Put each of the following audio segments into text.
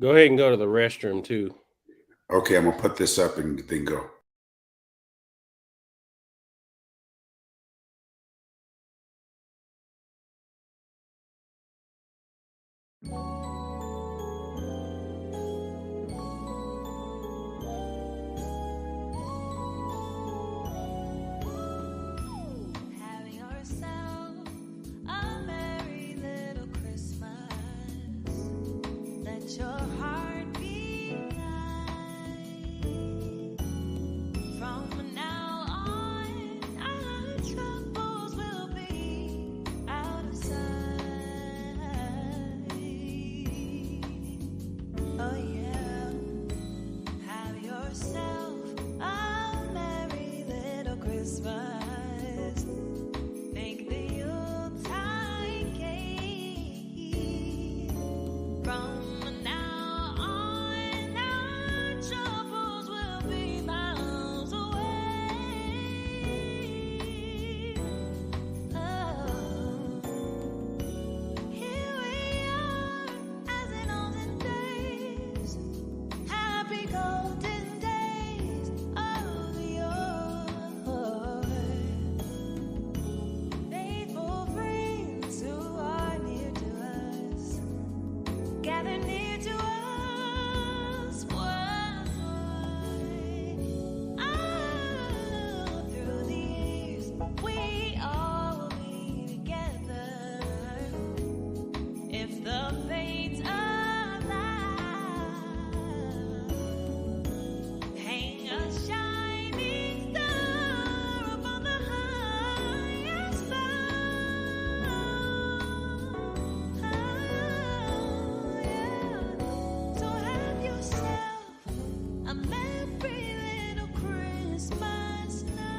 Go ahead and go to the restroom too. Okay, I'm gonna put this up and then go. Having yourself a merry little Christmas. Let your heart be light. From now on, our troubles will be out of sight. Oh yeah, have yourself a merry little Christmas. Make the Yuletide gay. From now on, our troubles will be miles away. Oh, here we are, as in olden days. Happy golden days of yore. Faithful friends who are near to us, gather near to us once more. Oh, through the years, we all will be together. If the fates allow, hang a shining star upon the highest bough. Oh, yeah. So have yourself a merry little Christmas night.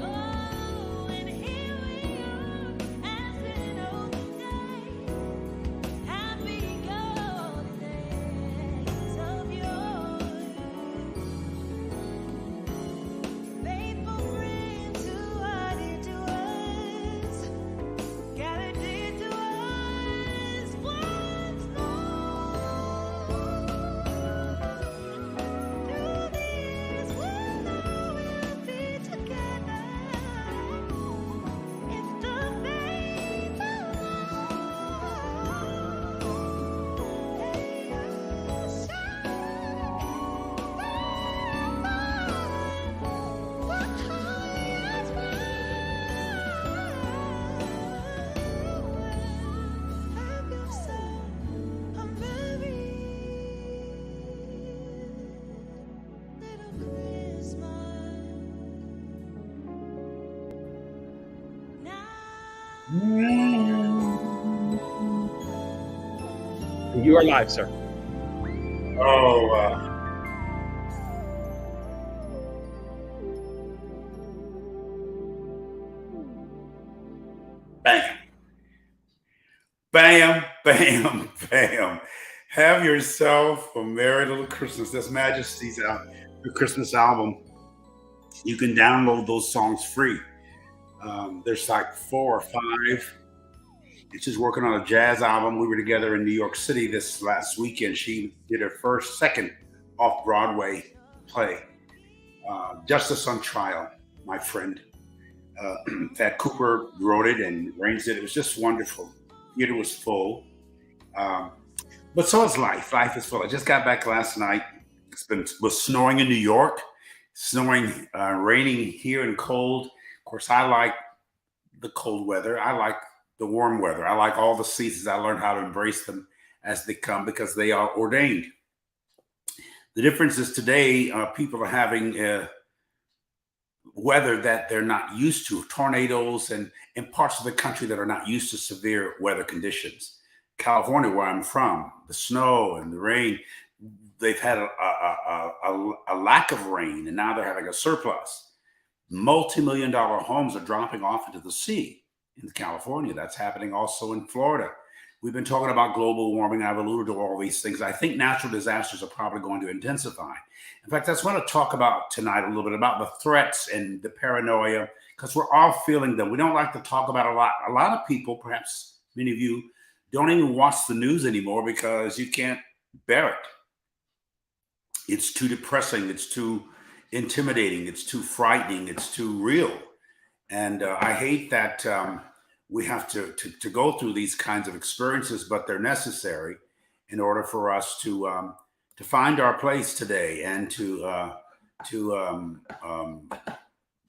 Oh, and here we are, as in olden days. Happy golden days of yore. Faithful friends who are dear to us, gather dear to us once more. Through the years, we'll all be together. If the fates allow, hang a shining have yourself a merry little Christmas now. You are live, sir. Oh, bam, bam, bam, bam. Have yourself a merry little Christmas. That's Majesty's the Christmas album. You can download those songs free. There's like 4 or 5. And she's working on a jazz album. We were together in New York City this last weekend. She did her second off Broadway play, Justice on Trial, my friend. Thad Cooper wrote it and arranged it. It was just wonderful. Theater was full. But so is life. Life is full. I just got back last night. Was snowing in New York. snowing, raining here and cold. Of course, I like the cold weather. I like the warm weather. I like all the seasons. I learned how to embrace them as they come because they are ordained. The difference is today, people are having weather that they're not used to, tornadoes, and in parts of the country that are not used to severe weather conditions. California, where I'm from, the snow and the rain, they've had a lack of rain, and now they're having a surplus. Multi-million-dollar homes are dropping off into the sea in California. That's happening also in Florida. We've been talking about global warming. I've alluded to all these things. I think natural disasters are probably going to intensify. In fact, that's what I want to talk about tonight a little bit about the threats and the paranoia, because we're all feeling them. We don't like to talk about a lot. A lot of people, perhaps many of you, don't even watch the news anymore because you can't bear it. It's too depressing. It's too intimidating. It's too frightening. It's too real. And I hate that we have to go through these kinds of experiences, but they're necessary in order for us to find our place today and to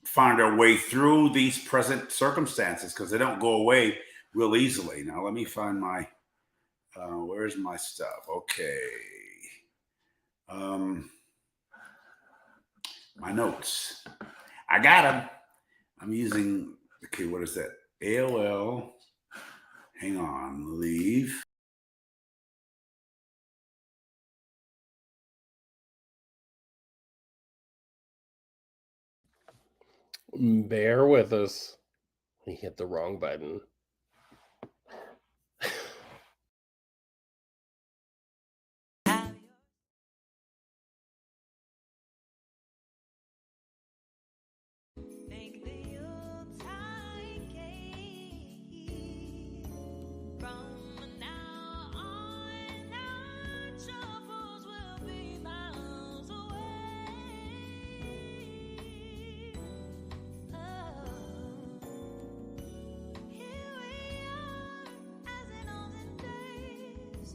find our way through these present circumstances, because they don't go away real easily. Now, let me find my, where's my stuff? Okay. My notes. I got them. I'm using, okay, what is that? AOL. Hang on, leave. Bear with us. He hit the wrong button. Think the Yuletide gate. From now on, our troubles will be miles away. Oh, here we are, as in olden days,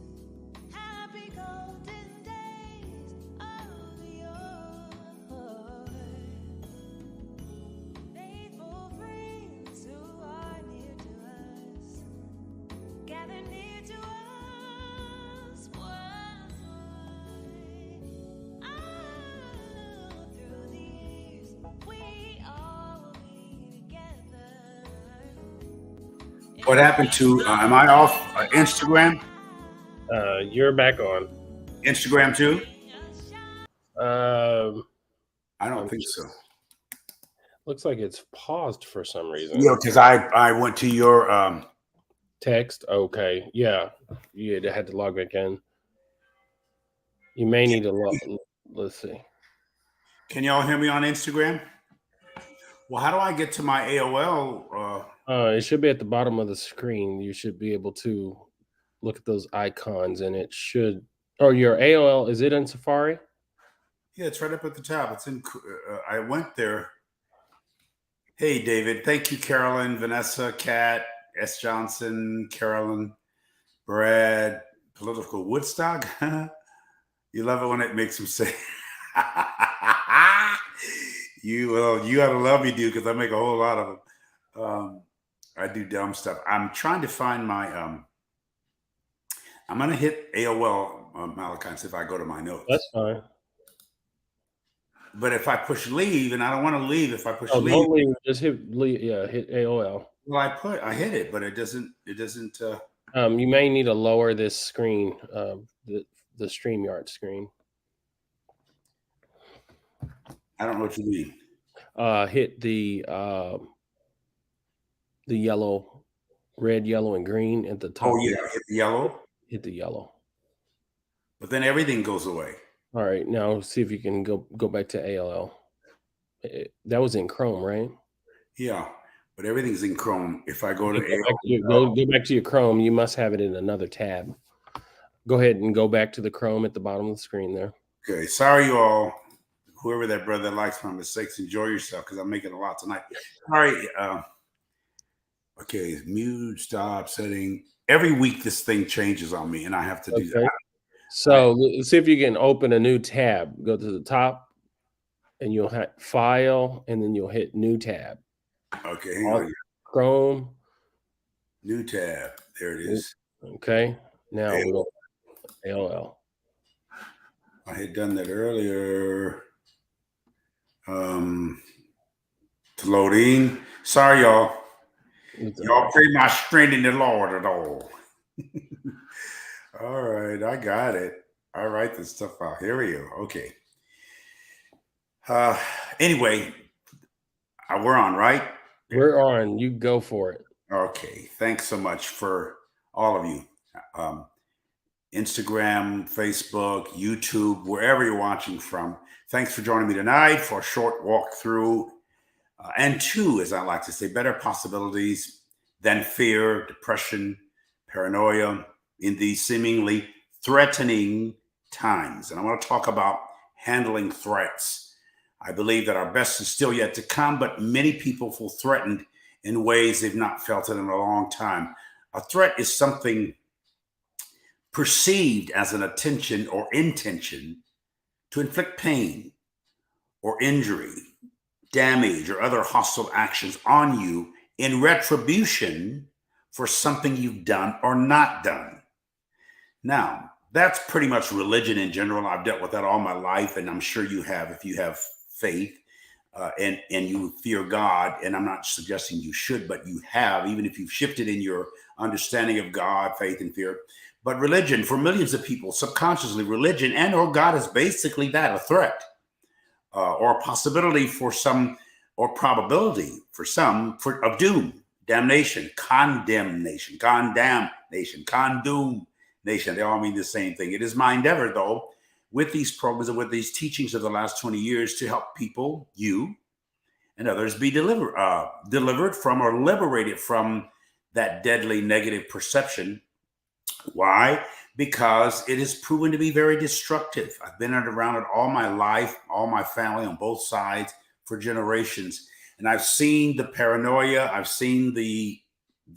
happy golden days of yore. Faithful friends who are near to us, gather near to us worldwide. Oh, through the years, we all will be together. What happened to, am I off Instagram? You're back on. Instagram too? Um, I don't think so. looks like it's paused for some reason. Yeah, because I went to your Text. Okay. Yeah. You had to log back in. You may need to log. Let's see. can y'all hear me on Instagram? Well, how do I get to my AOL? It should be at the bottom of the screen. You should be able to look at those icons, and it should. Or your AOL, is it in Safari? Yeah, it's right up at the top. It's in. I went there. Hey, David. Thank you, Carolyn, Vanessa, Kat, S. Johnson, Carolyn, Brad, Political Woodstock. You love it when it makes them say. You gotta love me, dude, because I make a whole lot of them. I do dumb stuff. I'm trying to find my. I'm gonna hit AOL, Malachi, and see if I go to my notes. That's fine. But if I push leave, and I don't want to leave, if I push Oh, leave, don't leave. Just hit leave. Yeah, hit AOL. well, I hit it, but it doesn't. You may need to lower this screen, the StreamYard screen. I don't know what you mean. Hit the yellow, red, yellow, and green at the top. Oh yeah, hit the yellow. Hit the yellow. But then everything goes away. All right, now see if you can go back to ALL. That was in Chrome, right? Yeah, but everything's in Chrome. If I go to go back to your Chrome, you must have it in another tab. Go ahead and go back to the Chrome at the bottom of the screen there. Okay, sorry you all. Whoever that brother likes my mistakes, enjoy yourself because I'm making a lot tonight. Sorry. Okay, mute, stop, setting. Every week this thing changes on me, and I have to do that. So let's see if you can open a new tab. Go to the top. and you'll hit File, and then you'll hit New tab. Okay, hang on. Chrome. New tab. There it is. Okay. Now we'll AOL. I had done that earlier. It's loading. Sorry, y'all. Y'all pray my strength in the Lord at all. All right, I got it. I write this stuff out. Here we go. Okay. Anyway, we're on, right? We're on. You go for it. Okay. Thanks so much for all of you. Instagram, Facebook, YouTube, wherever you're watching from. Thanks for joining me tonight for a short walkthrough. And two, as I like to say, better possibilities than fear, depression, paranoia in these seemingly threatening times. And I want to talk about handling threats. I believe that our best is still yet to come, but many people feel threatened in ways they've not felt it in a long time. A threat is something perceived as an attention or intention to inflict pain or injury, damage, or other hostile actions on you in retribution for something you've done or not done. Now, that's pretty much religion in general. I've dealt with that all my life, and I'm sure you have if you have faith and you fear God. And I'm not suggesting you should, but you have, even if you've shifted in your understanding of God, faith, and fear. But religion, for millions of people, subconsciously, religion and or God is basically that, a threat or a possibility for some, or probability for some, of doom, damnation, condemnation, condemnation. They all mean the same thing. It is my endeavor, though, with these programs and with these teachings of the last 20 years to help people, you and others, be delivered from or liberated from that deadly negative perception. Why? Because it has proven to be very destructive. I've been around it all my life, all my family on both sides for generations. And I've seen the paranoia. I've seen the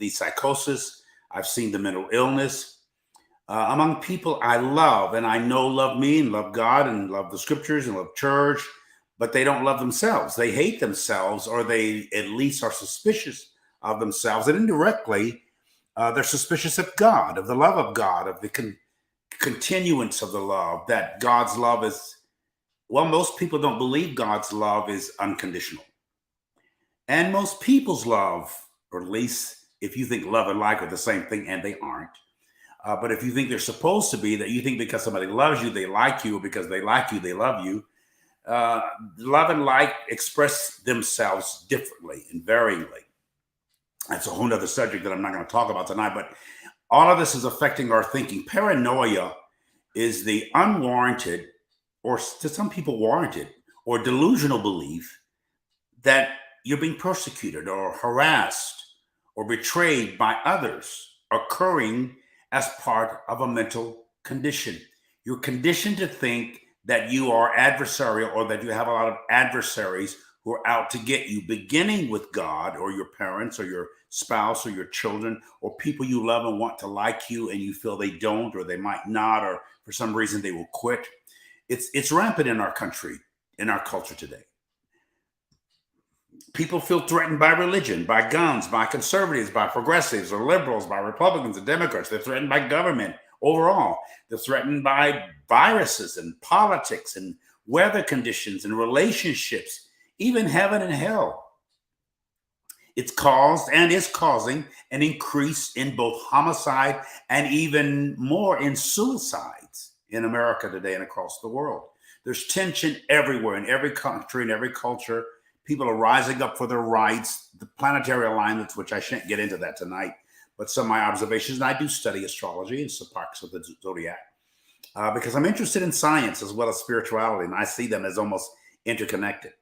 psychosis. I've seen the mental illness among people I love and I know love me and love God and love the scriptures and love church, but they don't love themselves. They hate themselves, or they at least are suspicious of themselves. And indirectly, they're suspicious of God, of the love of God, of the continuance of the love, that God's love is, well, most people don't believe God's love is unconditional. And most people's love, or at least if you think love and like are the same thing, and they aren't. But if you think they're supposed to be, that you think because somebody loves you, they like you, or because they like you, they love you, love and like express themselves differently and varyingly. That's a whole nother subject that I'm not going to talk about tonight, but all of this is affecting our thinking. Paranoia is the unwarranted, or to some people warranted, or delusional belief that you're being persecuted or harassed or betrayed by others, occurring as part of a mental condition. You're conditioned to think that you are adversarial, or that you have a lot of adversaries who are out to get you, beginning with God or your parents or your spouse or your children or people you love and want to like you, and you feel they don't, or they might not, or for some reason they will quit. It's rampant in our country, in our culture today. People feel threatened by religion, by guns, by conservatives, by progressives or liberals, by Republicans and Democrats. They're threatened by government overall. They're threatened by viruses and politics and weather conditions and relationships, even heaven and hell. It's caused and is causing an increase in both homicide and even more in suicides in America today and across the world. There's tension everywhere, in every country, in every culture. People are rising up for their rights. The planetary alignments, which I shan't get into that tonight, but some of my observations, and I do study astrology and some parts of the zodiac because I'm interested in science as well as spirituality, and I see them as almost interconnected.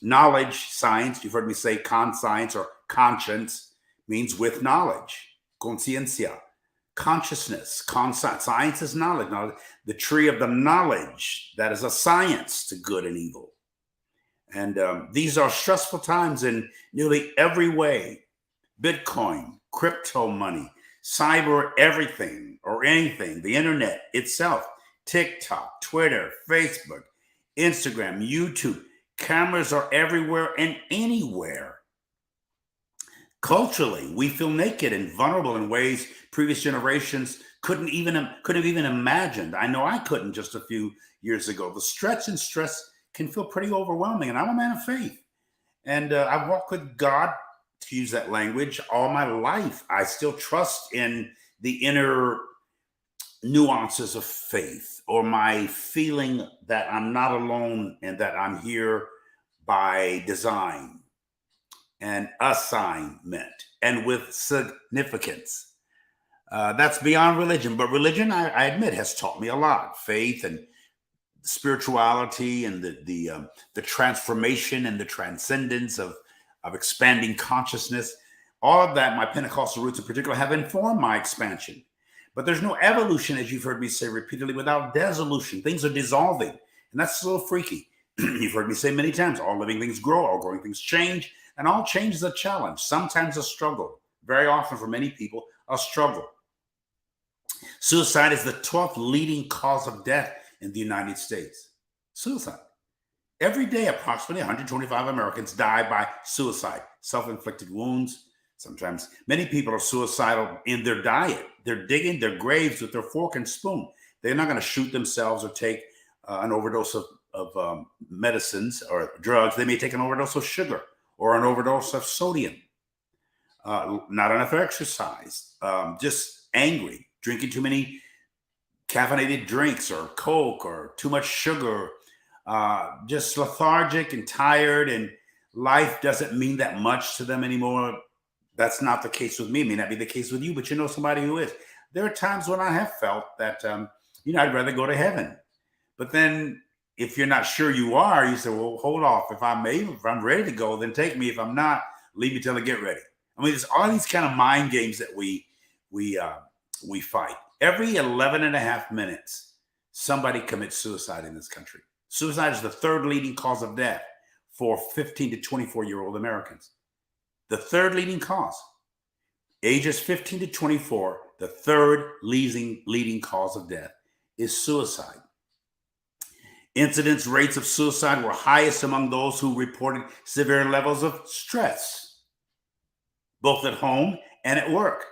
Knowledge, science, you've heard me say conscience or conscience means with knowledge, conciencia, consciousness, science is knowledge, the tree of the knowledge, that is a science to good and evil. And these are stressful times in nearly every way. Bitcoin, crypto money, cyber everything or anything, the internet itself, TikTok, Twitter, Facebook, Instagram, YouTube, Cameras are everywhere and anywhere. Culturally, we feel naked and vulnerable in ways previous generations couldn't have even imagined. I know I couldn't just a few years ago. The stretch and stress can feel pretty overwhelming, and I'm a man of faith. And I've walked with God, to use that language, all my life. I still trust in the inner nuances of faith, or my feeling that I'm not alone and that I'm here by design and assignment and with significance. That's beyond religion, but religion, I admit, has taught me a lot. Faith and spirituality and the transformation and the transcendence of expanding consciousness. All of that, my Pentecostal roots in particular, have informed my expansion. But there's no evolution, as you've heard me say repeatedly, without dissolution. Things are dissolving, and that's a little freaky. You've heard me say many times, all living things grow, all growing things change, and all change is a challenge, sometimes a struggle. Very often for many people, a struggle. Suicide is the 12th leading cause of death in the United States. Suicide. Every day, approximately 125 Americans die by suicide, self-inflicted wounds. Sometimes many people are suicidal in their diet. They're digging their graves with their fork and spoon. They're not going to shoot themselves or take an overdose of medicines or drugs. They may take an overdose of sugar or an overdose of sodium. Not enough exercise, just angry, drinking too many caffeinated drinks or Coke or too much sugar, just lethargic and tired, and life doesn't mean that much to them anymore. That's not the case with me. It may not be the case with you, but you know somebody who is. There are times when I have felt that, I'd rather go to heaven. But then if you're not sure you are, you say, well, hold off. If I'm ready to go, then take me. If I'm not, leave me till I get ready. I mean, there's all these kind of mind games that we fight. Every 11 and a half minutes, somebody commits suicide in this country. Suicide is the third leading cause of death for 15 to 24-year-old Americans. The third leading cause. Ages 15 to 24, the third leading cause of death is suicide. Incidence rates of suicide were highest among those who reported severe levels of stress, both at home and at work.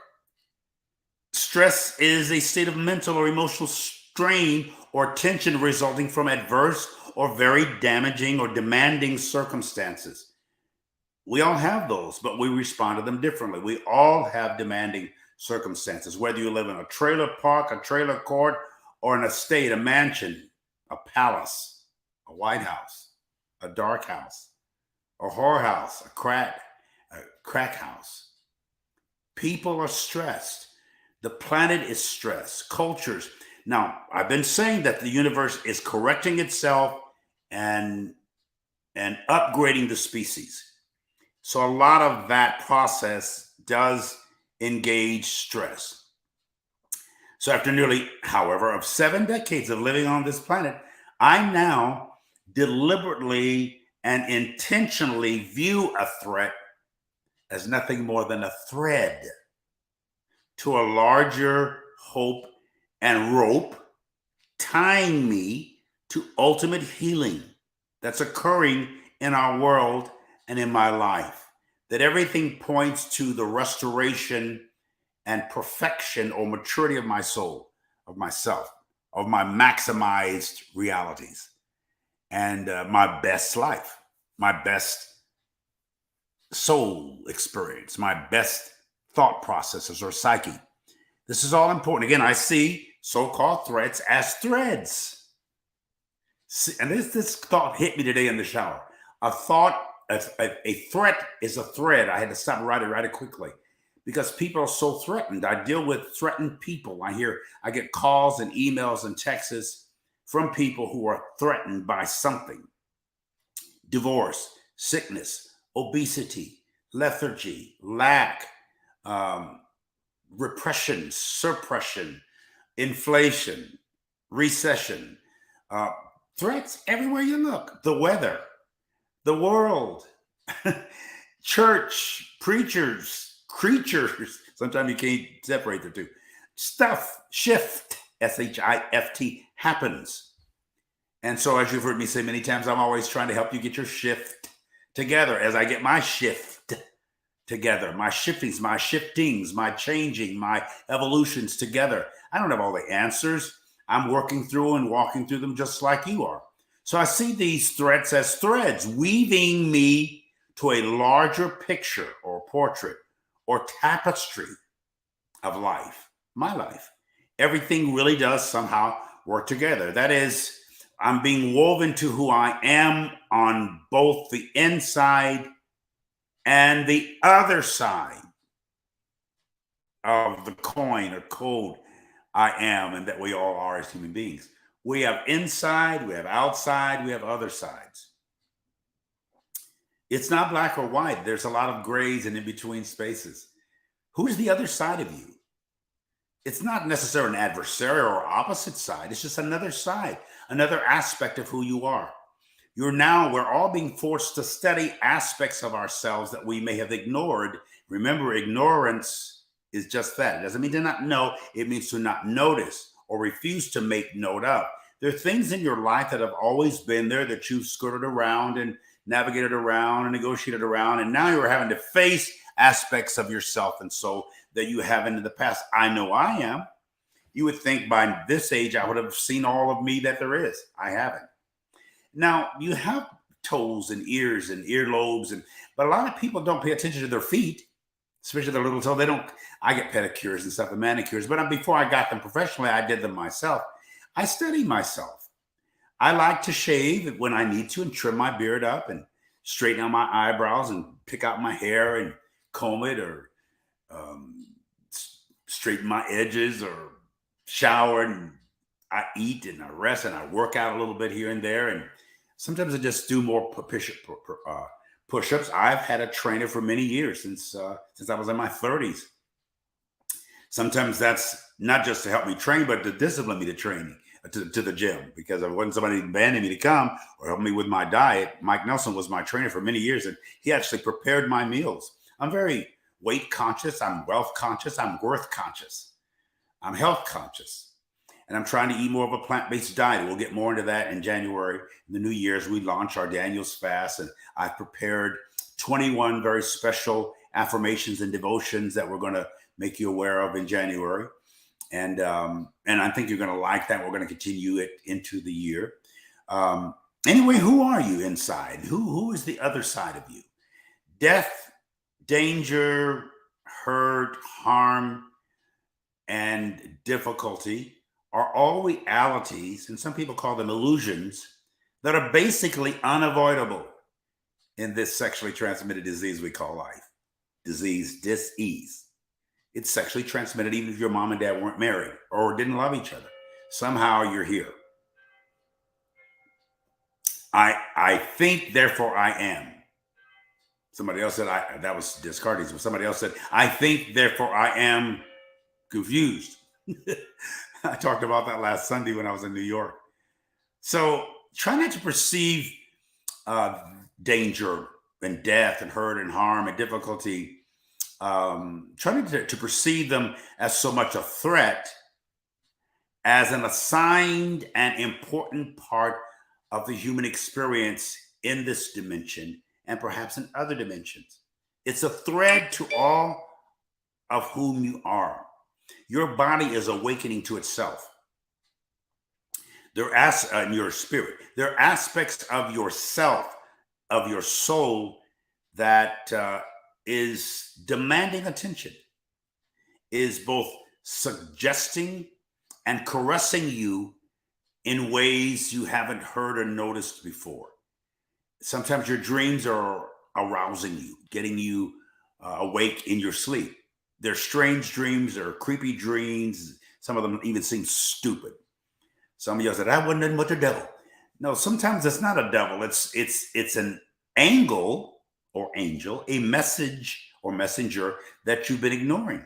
Stress is a state of mental or emotional strain or tension resulting from adverse or very damaging or demanding circumstances. We all have those, but we respond to them differently. We all have demanding circumstances, whether you live in a trailer park, a trailer court, or an estate, a mansion, a palace, a White House, a dark house, a whorehouse, a crack house. People are stressed. The planet is stressed. Cultures. Now, I've been saying that the universe is correcting itself and upgrading the species. So a lot of that process does engage stress. So after nearly, however, of 7 decades of living on this planet, I now deliberately and intentionally view a threat as nothing more than a thread to a larger hope and rope tying me to ultimate healing that's occurring in our world and in my life. That everything points to the restoration and perfection or maturity of my soul, of myself, of my maximized realities, and my best life, my best soul experience, my best thought processes or psyche. This is all important. Again, I see so-called threats as threads. And this thought hit me today in the shower. A threat is a thread. I had to stop and write it quickly because people are so threatened. I deal with threatened people. I get calls and emails and texts from people who are threatened by something. Divorce, sickness, obesity, lethargy, lack, repression, suppression, inflation, recession, threats everywhere you look. The weather, the world, church, preachers, creatures. Sometimes you can't separate the two. Stuff, shift, SHIFT, happens. And so, as you've heard me say many times, I'm always trying to help you get your shift together as I get my shift together, my shiftings, my changing, my evolutions together. I don't have all the answers. I'm working through and walking through them just like you are. So I see these threads as threads weaving me to a larger picture or portrait or tapestry of life, my life. Everything really does somehow work together. That is, I'm being woven to who I am on both the inside and the other side of the coin or code I am, and that we all are as human beings. We have inside, we have outside, we have other sides. It's not black or white. There's a lot of grays and in between spaces. Who's the other side of you? It's not necessarily an adversarial or opposite side. It's just another side, another aspect of who you are. We're all being forced to study aspects of ourselves that we may have ignored. Remember, ignorance is just that. It doesn't mean to not know. It means to not notice or refuse to make note of. There are things in your life that have always been there that you've skirted around and navigated around and negotiated around. And now you're having to face aspects of yourself and soul that you haven't in the past. I know I am. You would think by this age, I would have seen all of me that there is. I haven't. Now, you have toes and ears and earlobes, but a lot of people don't pay attention to their feet, especially their little toe. I get pedicures and stuff and manicures, but before I got them professionally, I did them myself. I study myself. I like to shave when I need to and trim my beard up and straighten out my eyebrows and pick out my hair and comb it or straighten my edges or shower, and I eat and I rest and I work out a little bit here and there. And sometimes I just do more push-ups. I've had a trainer for many years since I was in my 30s. Sometimes that's not just to help me train, but to discipline me to the gym, because if wasn't somebody demanding me to come or help me with my diet. Mike Nelson was my trainer for many years, and he actually prepared my meals. I'm very weight conscious. I'm wealth conscious. I'm worth conscious. I'm health conscious. And I'm trying to eat more of a plant-based diet. We'll get more into that in January. In the New Year's, we launch our Daniel's fast, and I've prepared 21 very special affirmations and devotions that we're going to make you aware of in January. And I think you're going to like that. We're going to continue it into the year. Anyway, who are you inside? Who is the other side of you? Death, danger, hurt, harm, and difficulty are all realities, and some people call them illusions, that are basically unavoidable in this sexually transmitted disease we call life. Dis-ease. It's sexually transmitted even if your mom and dad weren't married or didn't love each other. Somehow you're here. I think, therefore I am. Somebody else said, that was Descartes, but somebody else said, I think, therefore I am confused. I talked about that last Sunday when I was in New York. So try not to perceive danger and death and hurt and harm and difficulty. Try not to perceive them as so much a threat as an assigned and important part of the human experience in this dimension and perhaps in other dimensions. It's a thread to all of whom you are. Your body is awakening to itself. In your spirit, there are aspects of yourself, of your soul, that is demanding attention, is both suggesting and caressing you in ways you haven't heard or noticed before. Sometimes your dreams are arousing you, getting you awake in your sleep. They're strange dreams, they're creepy dreams. Some of them even seem stupid. Some of you said, that wasn't nothing but the devil. No, sometimes it's not a devil. It's an angle or angel, a message or messenger that you've been ignoring.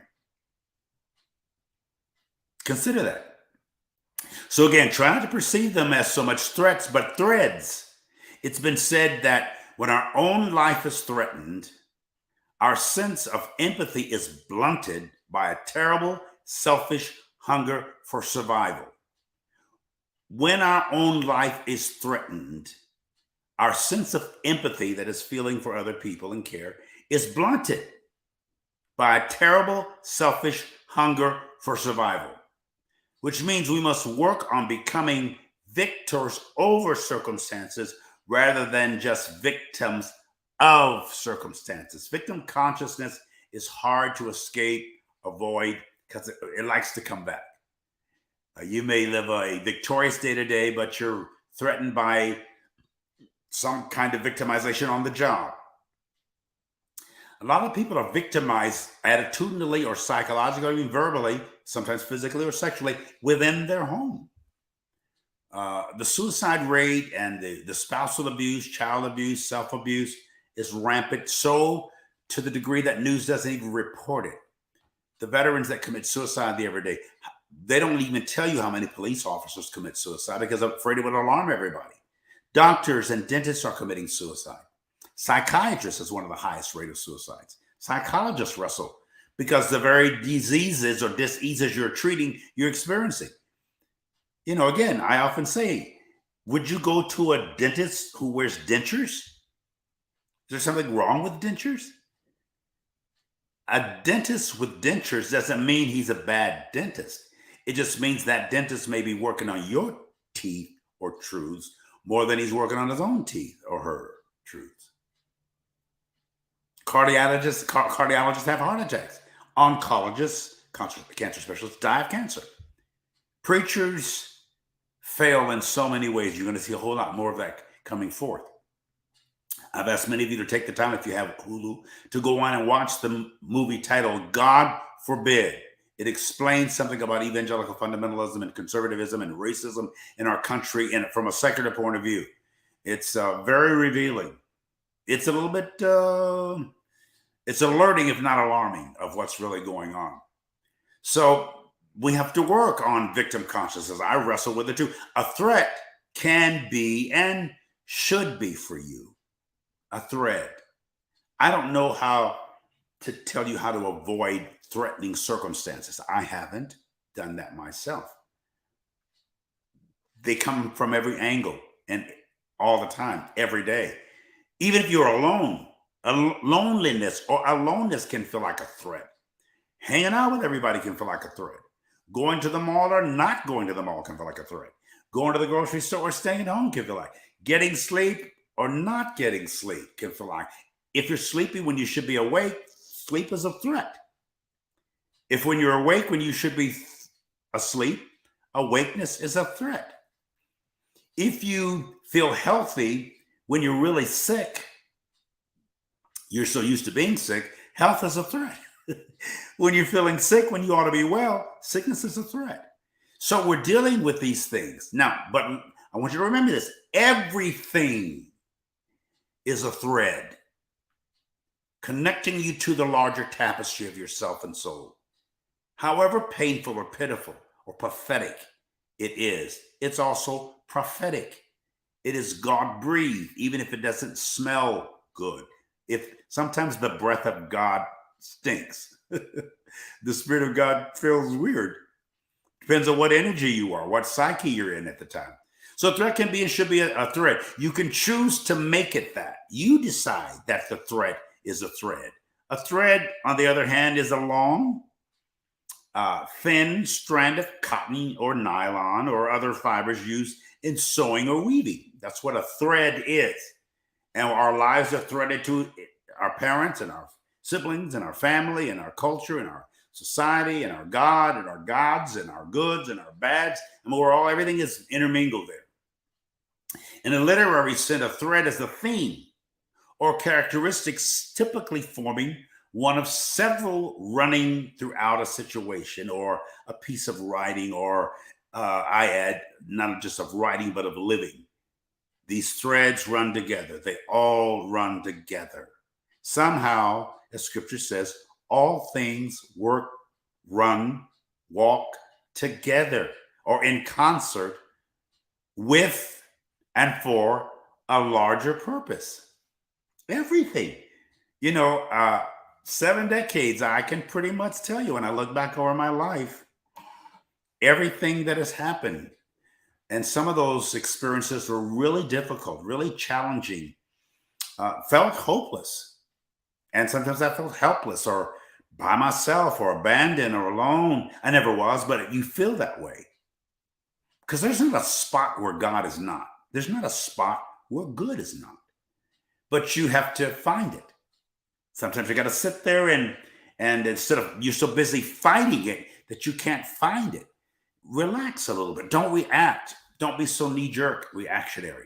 Consider that. So again, try not to perceive them as so much threats, but threads. It's been said that when our own life is threatened, our sense of empathy is blunted by a terrible, selfish hunger for survival. When our own life is threatened, our sense of empathy that is feeling for other people and care is blunted by a terrible, selfish hunger for survival, which means we must work on becoming victors over circumstances rather than just victims of circumstances. Victim consciousness is hard to escape, avoid, because it likes to come back. You may live a victorious day to day, but you're threatened by some kind of victimization on the job. A lot of people are victimized attitudinally or psychologically, or even verbally, sometimes physically or sexually, within their home. The suicide rate and the spousal abuse, child abuse, self abuse is rampant, so to the degree that news doesn't even report it. The veterans that commit suicide the every day, they don't even tell you how many police officers commit suicide because they're afraid it would alarm everybody. Doctors and dentists are committing suicide. Psychiatrists is one of the highest rate of suicides. Psychologists wrestle because the very diseases or diseases you're treating, you're experiencing. You know, again, I often say, would you go to a dentist who wears dentures? Is there something wrong with dentures? A dentist with dentures doesn't mean he's a bad dentist. It just means that dentist may be working on your teeth or truths more than he's working on his own teeth or her truths. Cardiologists have heart attacks. Oncologists, cancer specialists die of cancer. Preachers fail in so many ways. You're going to see a whole lot more of that coming forth. I've asked many of you to take the time, if you have Hulu, to go on and watch the movie titled God Forbid. It explains something about evangelical fundamentalism and conservatism and racism in our country and from a secular point of view. It's very revealing. It's a little bit, it's alerting, if not alarming, of what's really going on. So we have to work on victim consciousness. I wrestle with it too. A threat can be and should be for you a thread. I don't know how to tell you how to avoid threatening circumstances. I haven't done that myself. They come from every angle and all the time, every day. Even if you're alone, loneliness or aloneness can feel like a threat. Hanging out with everybody can feel like a threat. Going to the mall or not going to the mall can feel like a threat. Going to the grocery store or staying at home can feel like. Getting sleep or not getting sleep can feel like. If you're sleepy when you should be awake, sleep is a threat. If when you're awake when you should be asleep, awakeness is a threat. If you feel healthy when you're really sick, you're so used to being sick, health is a threat. When you're feeling sick, when you ought to be well, sickness is a threat. So we're dealing with these things. Now, but I want you to remember this. Everything is a thread connecting you to the larger tapestry of yourself and soul. However painful or pitiful or pathetic it is, it's also prophetic. It is God-breathed, even if it doesn't smell good. If sometimes the breath of God stinks. The Spirit of God feels weird. Depends on what energy you are, what psyche you're in at the time. So a threat can be and should be a threat. You can choose to make it that. You decide that the threat is a thread. A thread, on the other hand, is a long, thin strand of cotton or nylon or other fibers used in sewing or weaving. That's what a thread is. And our lives are threaded to our parents and our siblings and our family and our culture and our society and our God and our gods and our goods and our bads. And everything is intermingled there. In a literary sense, a thread is a theme or characteristics typically forming one of several running throughout a situation or a piece of writing, or I add, not just of writing, but of living. These threads run together. They all run together. Somehow, as scripture says, all things work, run, walk together or in concert with and for a larger purpose. Everything. 7 decades, I can pretty much tell you when I look back over my life, everything that has happened, And some of those experiences were really difficult, really challenging, felt hopeless. And sometimes I felt helpless or by myself or abandoned or alone. I never was, but you feel that way because there's not a spot where God is not. There's not a spot where good is not, but you have to find it. Sometimes you got to sit there and instead of you're so busy fighting it that you can't find it, relax a little bit. Don't react. Don't be so knee jerk reactionary.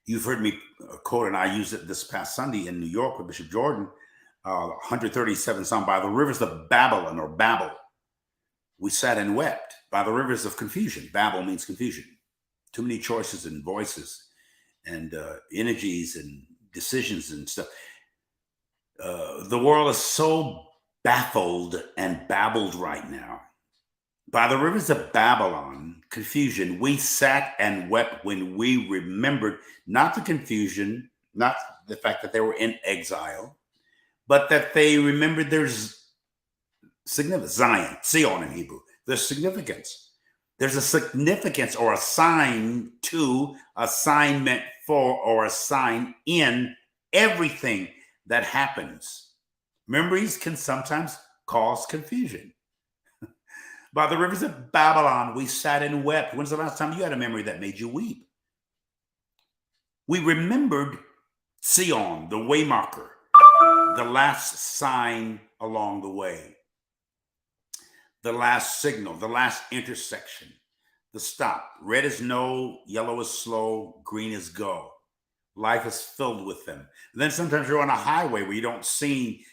You've heard me quote, and I used it this past Sunday in New York with Bishop Jordan, 137 Psalm, by the rivers of Babylon or Babel. We sat and wept by the rivers of confusion. Babel means confusion. Too many choices and voices and energies and decisions and stuff. The world is so baffled and babbled right now. By the rivers of Babylon, confusion, we sat and wept when we remembered not the confusion, not the fact that they were in exile, but that they remembered there's significance, Zion in Hebrew. There's significance. There's a significance or a sign to, assignment for, or a sign in everything that happens. Memories can sometimes cause confusion. By the rivers of Babylon, we sat and wept. When's the last time you had a memory that made you weep? We remembered Sion, the waymarker, the last sign along the way, the last signal, the last intersection, the stop. Red is no, yellow is slow, green is go. Life is filled with them. And then sometimes you're on a highway where you don't see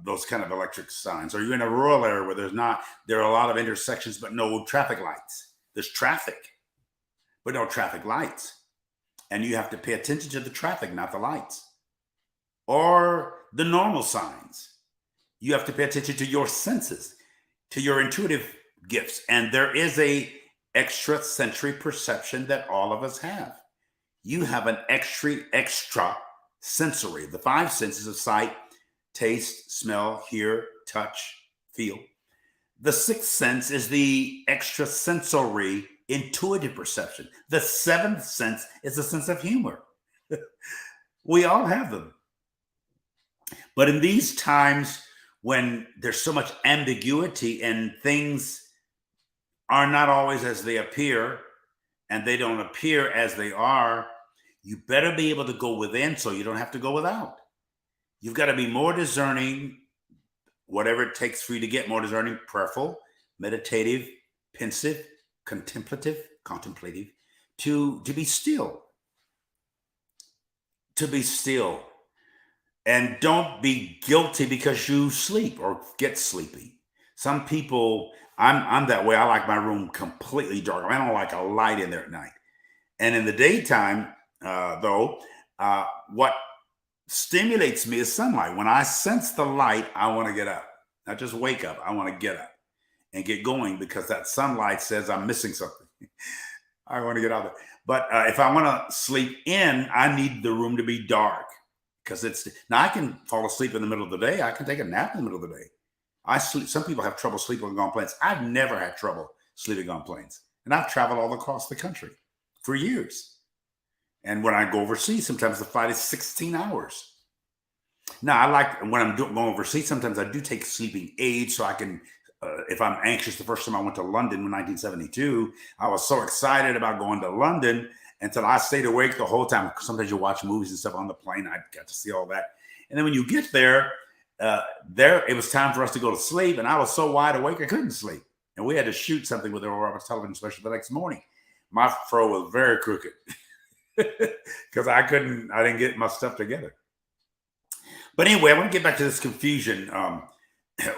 those kind of electric signs, or you're in a rural area where there are a lot of intersections, but no traffic lights. There's traffic, but no traffic lights. And you have to pay attention to the traffic, not the lights. Or the normal signs. You have to pay attention to your senses, to your intuitive gifts. And there is a extrasensory perception that all of us have. You have an extra sensory, the five senses of sight, taste, smell, hear, touch, feel. The sixth sense is the extrasensory intuitive perception. The seventh sense is the sense of humor. We all have them. But in these times when there's so much ambiguity and things are not always as they appear, and they don't appear as they are, you better be able to go within so you don't have to go without. You've got to be more discerning, whatever it takes for you to get more discerning, prayerful, meditative, pensive, contemplative, to be still. To be still. And don't be guilty because you sleep or get sleepy. Some people, I'm that way. I like my room completely dark. I don't like a light in there at night. And in the daytime, though, what stimulates me is sunlight. When I sense the light, I want to get up. Not just wake up. I want to get up and get going because that sunlight says I'm missing something. I want to get out of there. But if I want to sleep in, I need the room to be dark because now I can fall asleep in the middle of the day. I can take a nap in the middle of the day. I sleep. Some people have trouble sleeping on planes. I've never had trouble sleeping on planes. And I've traveled all across the country for years. And when I go overseas, sometimes the flight is 16 hours. Now, I like when I'm going overseas, sometimes I do take sleeping aids so I can, if I'm anxious. The first time I went to London in 1972, I was so excited about going to London until I stayed awake the whole time. Sometimes you watch movies and stuff on the plane. I got to see all that. And then when you get there, it was time for us to go to sleep. And I was so wide awake, I couldn't sleep. And we had to shoot something with our television special the next morning. My fro was very crooked. Because I didn't get my stuff together. But anyway, I want to get back to this confusion.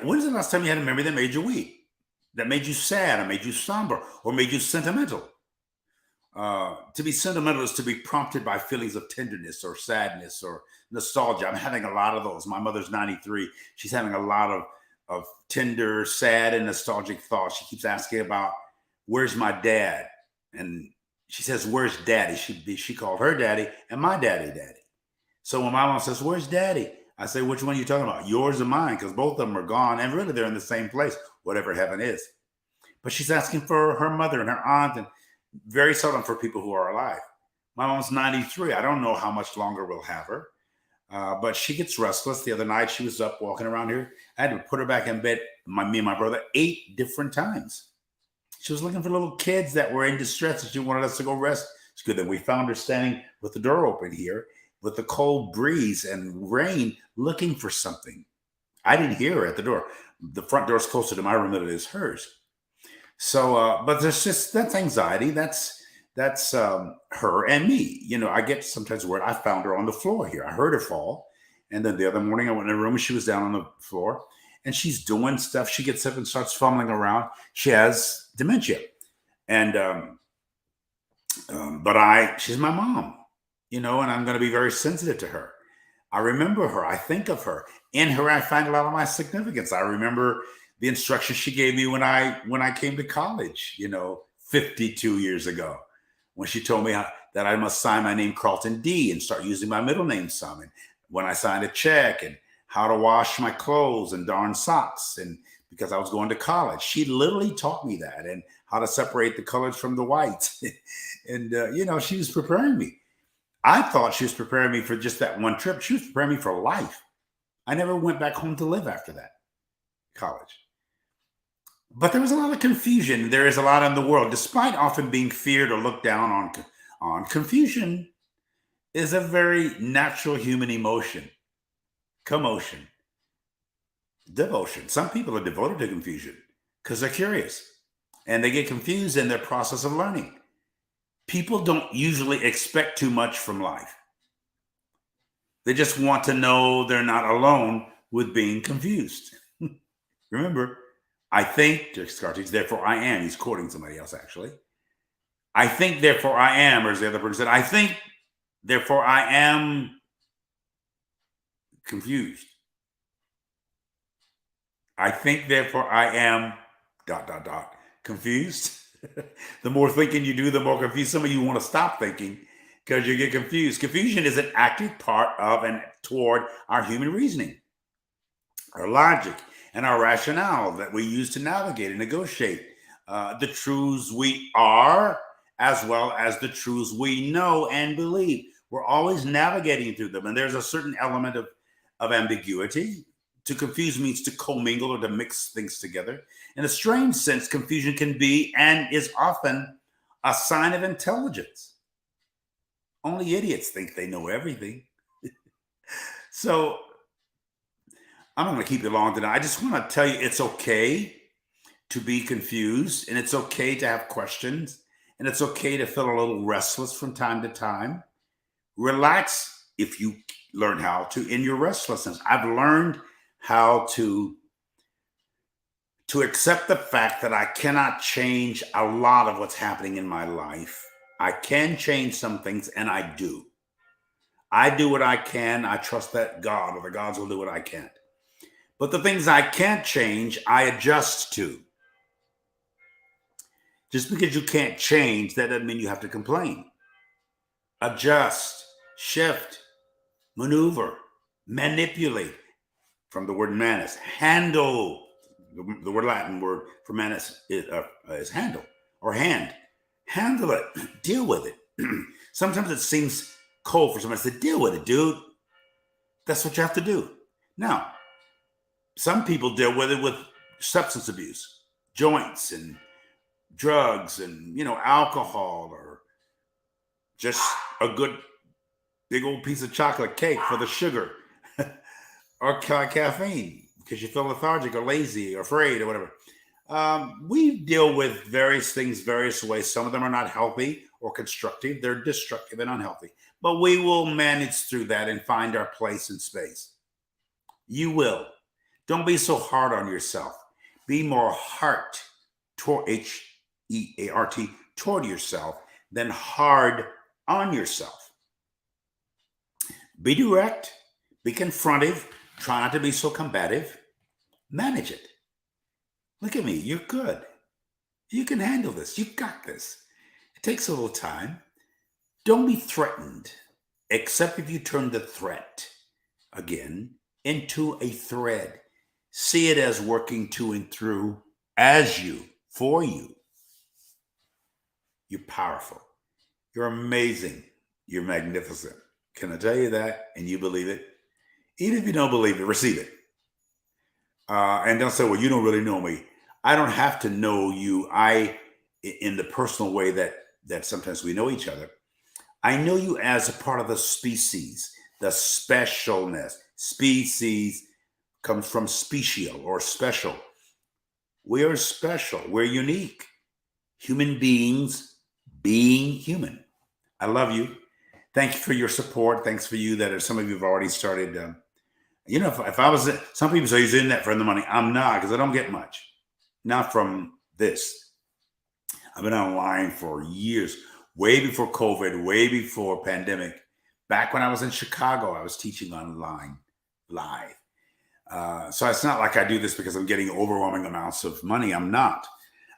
When's the last time you had a memory that made you weep, that made you sad, or made you somber, or made you sentimental? To be sentimental is to be prompted by feelings of tenderness or sadness or nostalgia. I'm having a lot of those. My mother's 93. She's having a lot of tender, sad, and nostalgic thoughts. She keeps asking about, where's my dad? And she says, where's daddy? She called her daddy and my daddy. So when my mom says, where's daddy? I say, which one are you talking about? Yours or mine? Because both of them are gone. And really, they're in the same place, whatever heaven is. but she's asking for her mother and her aunt, and very seldom for people who are alive. My mom's 93. I don't know how much longer we'll have her, but she gets restless. The other night, she was up walking around here. I had to put her back in bed, me and my brother, 8 different times. She was looking for little kids that were in distress, and she wanted us to go rest. It's good that we found her standing with the door open here with the cold breeze and rain looking for something. I didn't hear her at the door. The front door is closer to my room than it is hers. So, but that's anxiety. That's her and me. You know, I get sometimes worried. I found her on the floor here. I heard her fall. And then the other morning I went in the room and she was down on the floor and she's doing stuff. She gets up and starts fumbling around. She has dementia. And, but she's my mom, you know, and I'm going to be very sensitive to her. I remember her. I think of her. In her, I find a lot of my significance. I remember the instructions she gave me when I came to college, you know, 52 years ago, when she told me that I must sign my name Carlton D and start using my middle name some. And when I signed a check, and how to wash my clothes and darn socks, and because I was going to college, she literally taught me that, and how to separate the colors from the whites. And, you know, she was preparing me. I thought she was preparing me for just that one trip. She was preparing me for life. I never went back home to live after that college. But there was a lot of confusion. There is a lot in the world, despite often being feared or looked down on. Confusion is a very natural human emotion. Commotion, devotion. Some people are devoted to confusion because they're curious and they get confused in their process of learning. People don't usually expect too much from life. They just want to know they're not alone with being confused. Remember, I think, Descartes, therefore I am. He's quoting somebody else, actually. I think, therefore I am, or as the other person said, I think, therefore I am confused. I think, therefore I am ... confused. The more thinking you do, the more confused. Some of you want to stop thinking because you get confused. Confusion is an active part of and toward our human reasoning, our logic, and our rationale that we use to navigate and negotiate the truths we are, as well as the truths we know and believe. We're always navigating through them, and there's a certain element of ambiguity. To confuse means to commingle or to mix things together. In a strange sense, confusion can be and is often a sign of intelligence. Only idiots think they know everything. So I'm not going to keep you long tonight. I just want to tell you it's okay to be confused, and it's okay to have questions, and it's okay to feel a little restless from time to time. Relax if you learn how to in your restlessness. I've learned how to accept the fact that I cannot change a lot of what's happening in my life. I can change some things, and I do. I do what I can. I trust that God or the gods will do what I can't. But the things I can't change, I adjust to. Just because you can't change, that doesn't mean you have to complain. Adjust, shift, maneuver, manipulate. From the word manus, handle. The word Latin word for manus is handle or hand. Handle it. Deal with it. Sometimes it seems cold for somebody to say, deal with it, dude. That's what you have to do. Now, some people deal with it with substance abuse, joints and drugs and, you know, alcohol, or just a good big old piece of chocolate cake for the sugar. Or caffeine because you feel lethargic or lazy or afraid or whatever. We deal with various things various ways. Some of them are not healthy or constructive. They're destructive and unhealthy. But we will manage through that and find our place in space. You will. Don't be so hard on yourself. Be more heart, H-E-A-R-T, toward yourself than hard on yourself. Be direct. Be confrontive. Try not to be so combative. Manage it. Look at me. You're good. You can handle this. You got this. It takes a little time. Don't be threatened, except if you turn the threat, again, into a thread. See it as working to and through as you for you. You're powerful. You're amazing. You're magnificent. Can I tell you that? And you believe it? Even if you don't believe it, receive it. And don't say, well, you don't really know me. I don't have to know you. In the personal way that sometimes we know each other, I know you as a part of the species, the specialness. Species comes from special or special. We are special. We're unique. Human beings being human. I love you. Thank you for your support. Thanks for you that some of you have already started. If I was, some people say he's in that for the money. I'm not, because I don't get much. Not from this. I've been online for years, way before COVID, way before pandemic. Back when I was in Chicago, I was teaching online live. So it's not like I do this because I'm getting overwhelming amounts of money. I'm not.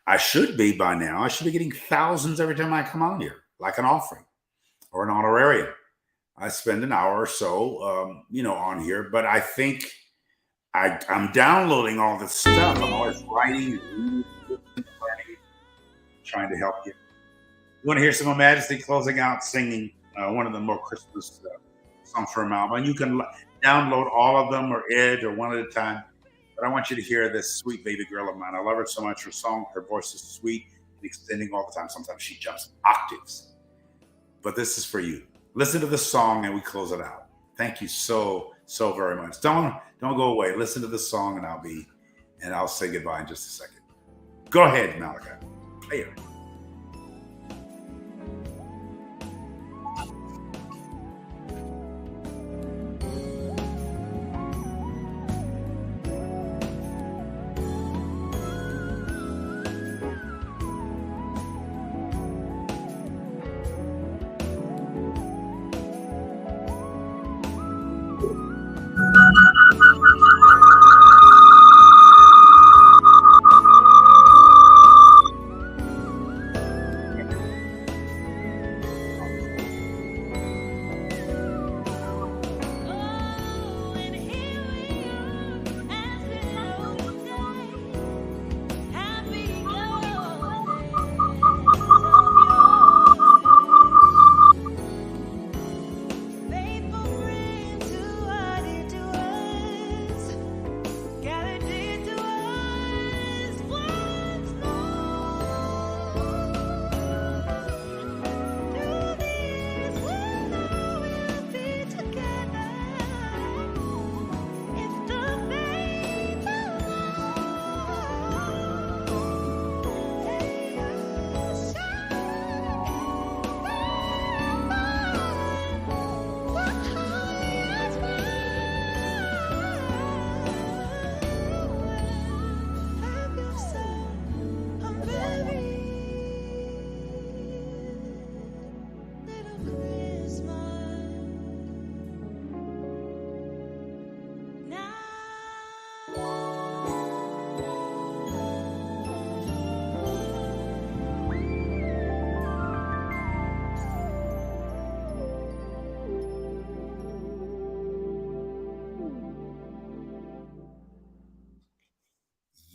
I should be by now. I should be getting thousands every time I come on here, like an offering or an honorarium. I spend an hour or so, on here, but I think I'm downloading all this stuff. I'm always writing, learning, trying to help you. You want to hear some of Majesty closing out singing one of the more Christmas songs from her album? And you can download all of them or Ed or one at a time. But I want you to hear this sweet baby girl of mine. I love her so much. Her song, her voice is sweet and extending all the time. Sometimes she jumps octaves. But this is for you. Listen to the song and we close it out. Thank you so very much. Don't go away. Listen to the song and I'll say goodbye in just a second. Go ahead, Malachi. Play it.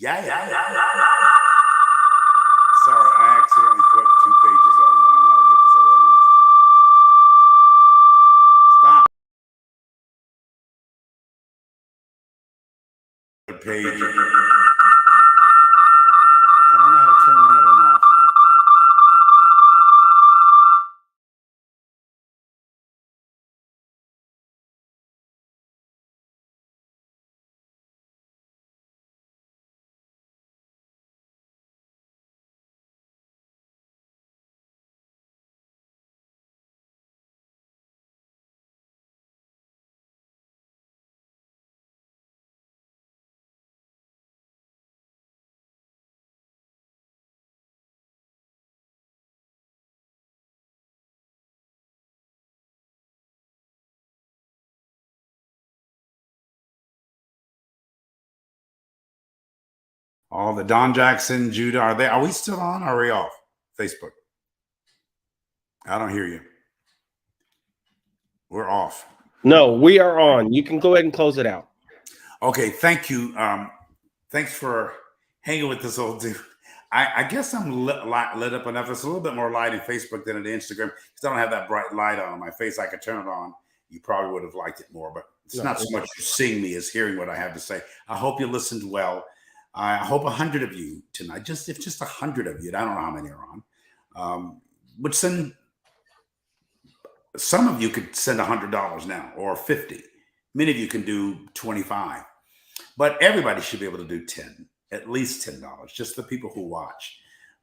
Yeah. Sorry, I accidentally put 2 pages on. I don't know how to get this other one off. Stop. The page. I don't know how to turn one of them off. All the Don Jackson, Judah, are we still on or are we off Facebook? I don't hear you. We're off. No, we are on. You can go ahead and close it out. Okay, thank you. Thanks for hanging with this old dude. I guess I'm lit up enough. It's a little bit more light in Facebook than in Instagram because I don't have that bright light on my face. I could turn it on. You probably would have liked it more, but it's No, not so much you seeing me as hearing what I have to say. I hope you listened well. I hope 100 of you tonight, if just 100 of you, I don't know how many are on, would send. Some of you could send $100 now or 50. Many of you can do 25, but everybody should be able to do 10, at least $10, just the people who watch.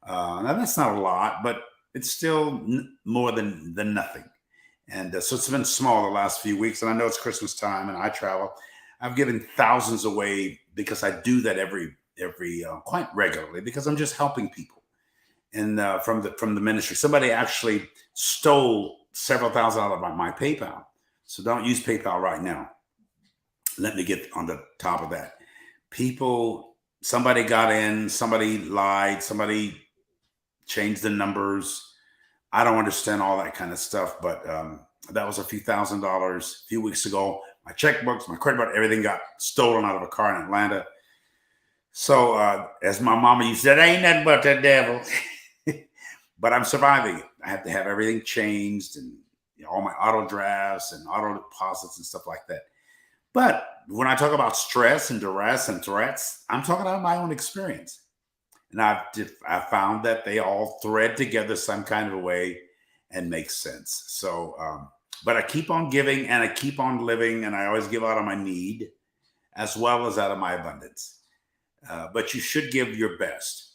Now that's not a lot, but it's still more than nothing. And so it's been small the last few weeks. And I know it's Christmas time and I travel. I've given thousands away because I do that every quite regularly because I'm just helping people. And from the ministry, somebody actually stole several thousand out of my PayPal. So don't use PayPal right now. Let me get on the top of that. Somebody got in, somebody lied, somebody changed the numbers. I don't understand all that kind of stuff, but that was a few $1,000s a few weeks ago. My checkbooks, my credit card, everything got stolen out of a car in Atlanta. So as my mama used to say, that ain't nothing but the devil. But I'm surviving it. I have to have everything changed and all my auto drafts and auto deposits and stuff like that. But when I talk about stress and duress and threats, I'm talking about my own experience. And I've found that they all thread together some kind of a way and make sense. So, but I keep on giving and I keep on living, and I always give out of my need as well as out of my abundance. But you should give your best.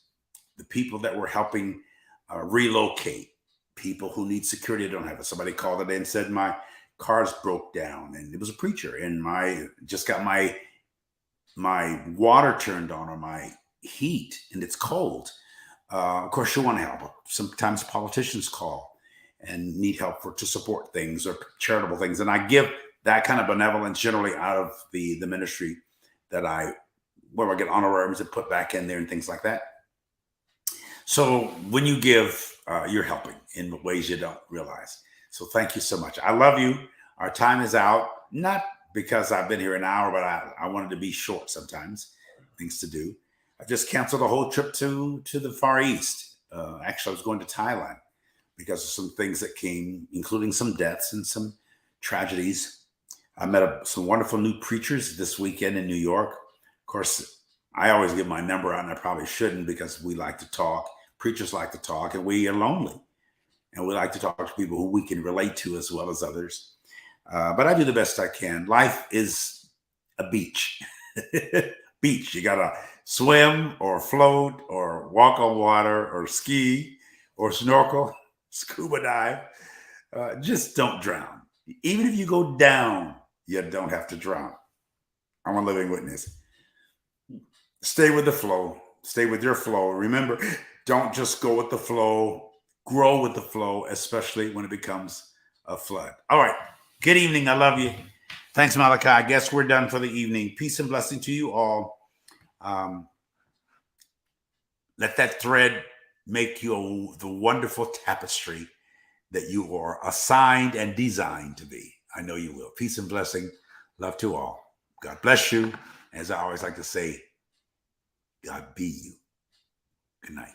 The people that we're helping relocate, people who need security don't have it. Somebody called today and said my cars broke down, and it was a preacher, and just got my water turned on or my heat, and it's cold. Of course, you want to help. Sometimes politicians call and need help to support things or charitable things, and I give that kind of benevolence generally out of the ministry that where I get honorariums and put back in there and things like that. So when you give, you're helping in ways you don't realize. So thank you so much. I love you. Our time is out, not because I've been here an hour, but I wanted to be short sometimes, things to do. I just canceled a whole trip to the Far East. Actually, I was going to Thailand because of some things that came, including some deaths and some tragedies. I met some wonderful new preachers this weekend in New York. Of course, I always give my number out, and I probably shouldn't because we like to talk. Preachers like to talk, and we are lonely. And we like to talk to people who we can relate to as well as others. But I do the best I can. Life is a beach. Beach. You got to swim or float or walk on water or ski or snorkel, scuba dive. Just don't drown. Even if you go down, you don't have to drown. I'm a living witness. Stay with the flow. Stay with your flow. Remember, don't just go with the flow. Grow with the flow, especially when it becomes a flood. All right. Good evening. I love you. Thanks, Malachi. I guess we're done for the evening. Peace and blessing to you all. Let that thread make you the wonderful tapestry that you are assigned and designed to be. I know you will. Peace and blessing. Love to all. God bless you. As I always like to say, God be you. Good night.